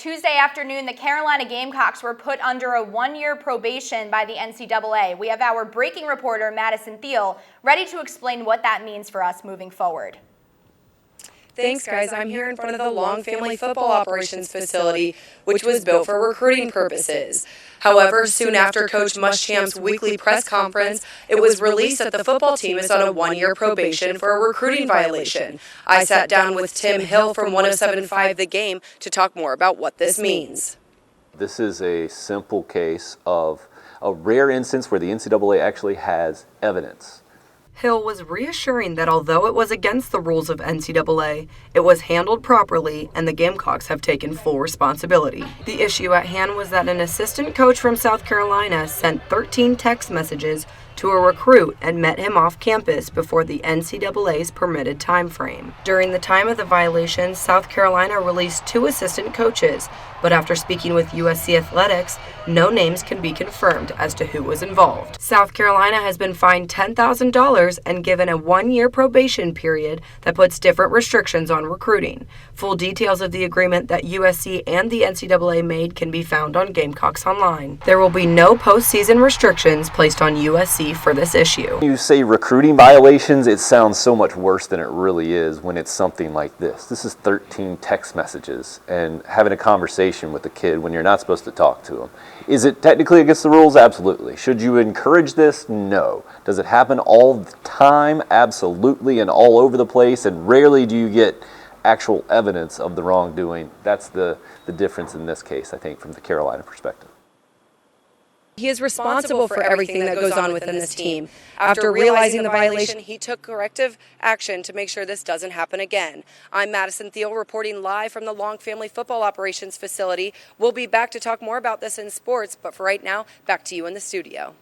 Tuesday afternoon, the Carolina Gamecocks were put under a one-year probation by the NCAA. We have our breaking reporter, Madison Thiel, ready to explain what that means for us moving forward. Thanks, guys. I'm here in front of the Long Family Football Operations Facility, which was built for recruiting purposes. However, soon after Coach Muschamp's weekly press conference, it was released that the football team is on a one-year probation for a recruiting violation. I sat down with Tim Hill from 107.5 The Game to talk more about what this means. This is a simple case of a rare instance where the NCAA actually has evidence. Hill was reassuring that although it was against the rules of NCAA, it was handled properly and the Gamecocks have taken full responsibility. The issue at hand was that an assistant coach from South Carolina sent 13 text messages to a recruit and met him off campus before the NCAA's permitted time frame. During the time of the violation, South Carolina released 2 assistant coaches, but after speaking with USC Athletics, no names can be confirmed as to who was involved. South Carolina has been fined $10,000 and given a one-year probation period that puts different restrictions on recruiting. Full details of the agreement that USC and the NCAA made can be found on Gamecocks Online. There will be no postseason restrictions placed on USC for this issue. You say recruiting violations, it sounds so much worse than it really is when it's something like this. This is 13 text messages and having a conversation with a kid when you're not supposed to talk to them. Is it technically against the rules? Absolutely. Should you encourage this? No. Does it happen all the time? Absolutely, and all over the place, and rarely do you get actual evidence of the wrongdoing. That's the difference in this case, I think, from the Carolina perspective. He is responsible for everything that goes on within this team. After realizing the violation, he took corrective action to make sure this doesn't happen again. I'm Madison Thiel reporting live from the Long Family Football Operations Facility. We'll be back to talk more about this in sports, but for right now, back to you in the studio.